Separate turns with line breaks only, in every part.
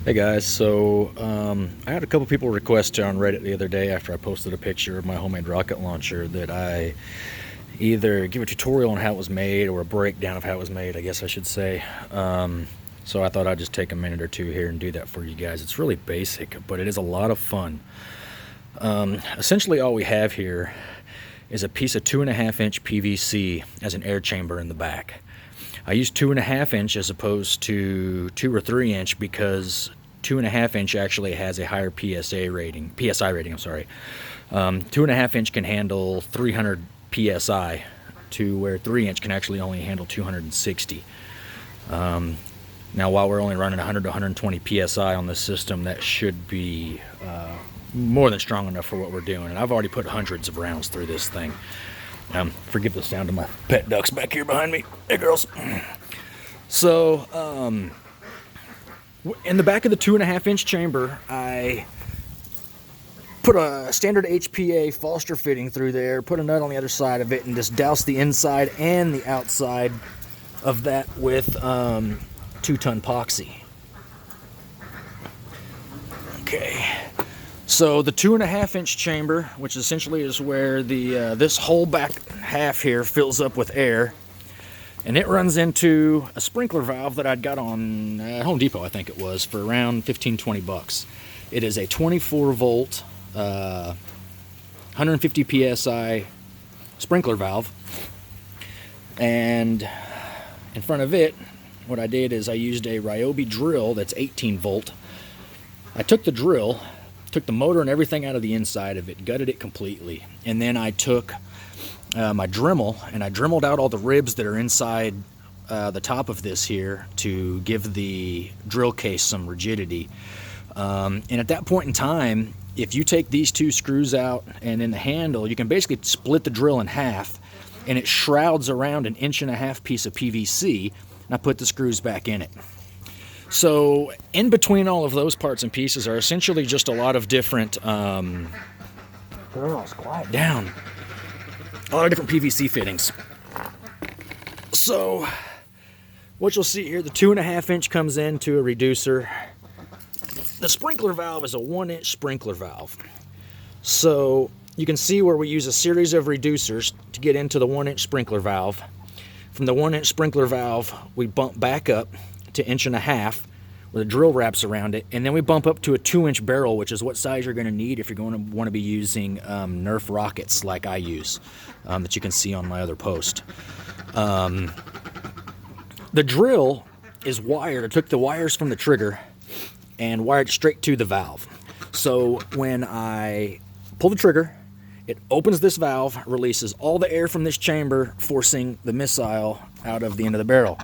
Hey guys, so I had a couple people request on Reddit the other day after I posted a picture of my homemade rocket launcher that I either give a tutorial on how it was made or a breakdown of how it was made, I guess I should say. So I thought I'd just take a minute or two here and do that for you guys. It's really basic, but it is a lot of fun. Essentially all we have here is a piece of 2.5-inch PVC as an air chamber in the back. I use 2.5-inch as opposed to 2 or 3-inch because 2.5-inch actually has a higher PSI rating. 2.5-inch can handle 300 PSI to where 3-inch can actually only handle 260. Now, while we're only running 100 to 120 PSI on this system, that should be more than strong enough for what we're doing. And I've already put hundreds of rounds through this thing. Forgive the sound of my pet ducks back here behind me. Hey, girls. So, in the back of the 2.5-inch chamber, I put a standard HPA Foster fitting through there, put a nut on the other side of it, and just douse the inside and the outside of that with 2-ton epoxy. Okay. So the 2.5-inch chamber, which essentially is where the this whole back half here fills up with air, and it runs into a sprinkler valve that I'd got on Home Depot, I think it was, for around 15-20 bucks. It is a 24 volt, 150 psi sprinkler valve, and in front of it, what I did is I used a Ryobi drill that's 18 volt. I took the drill, took the motor and everything out of the inside of it, gutted it completely, and then I took my Dremel and I dremeled out all the ribs that are inside the top of this here to give the drill case some rigidity. And at that point in time, if you take these two screws out and then the handle, you can basically split the drill in half, and it shrouds around an 1.5-inch piece of PVC, and I put the screws back in it. So in between all of those parts and pieces are essentially just a lot of different, girls, quiet down. A lot of different PVC fittings. So what you'll see here, the 2.5-inch comes into a reducer. The sprinkler valve is a 1-inch sprinkler valve. So you can see where we use a series of reducers to get into the 1-inch sprinkler valve. From the 1-inch sprinkler valve, we bump back up to 1.5 inches where the drill wraps around it, and then we bump up to a 2-inch barrel, which is what size you're going to need if you're going to want to be using Nerf rockets like I use, that you can see on my other post. The drill is wired. I took the wires from the trigger and wired it straight to the valve. So when I pull the trigger, it opens this valve, releases all the air from this chamber, forcing the missile out of the end of the barrel.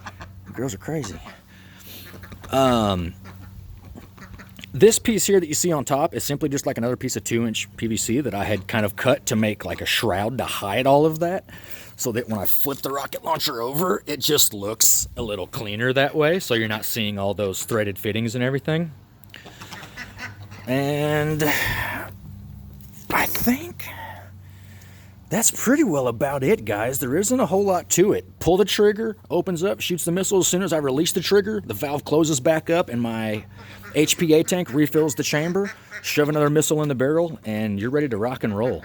The girls are crazy. This piece here that you see on top is simply just like another piece of 2-inch PVC that I had kind of cut to make like a shroud to hide all of that, so that when I flip the rocket launcher over, it just looks a little cleaner that way, so you're not seeing all those threaded fittings and everything. And I think that's pretty well about it, guys. There isn't a whole lot to it. Pull the trigger, opens up, shoots the missile. As soon as I release the trigger, the valve closes back up and my HPA tank refills the chamber. Shove another missile in the barrel and you're ready to rock and roll.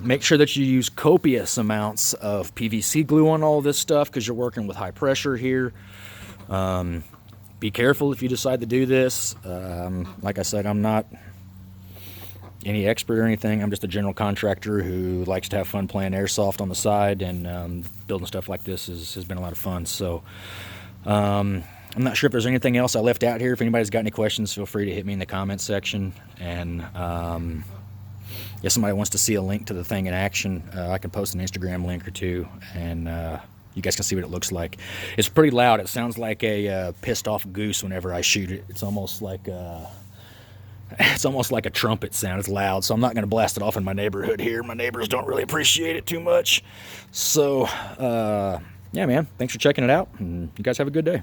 Make sure that you use copious amounts of PVC glue on all this stuff because you're working with high pressure here. Be careful if you decide to do this. Like I said, I'm not any expert or anything. I'm just a general contractor who likes to have fun playing airsoft on the side, and building stuff like this has been a lot of fun. So I'm not sure if there's anything else I left out here. If anybody's got any questions, feel free to hit me in the comments section. And if somebody wants to see a link to the thing in action, I can post an Instagram link or two, and you guys can see what it looks like. It's pretty loud. It sounds like a pissed off goose whenever I shoot it. It's almost like a trumpet sound. It's loud, so I'm not going to blast it off in my neighborhood here. My neighbors don't really appreciate it too much. So, yeah, man, thanks for checking it out, and you guys have a good day.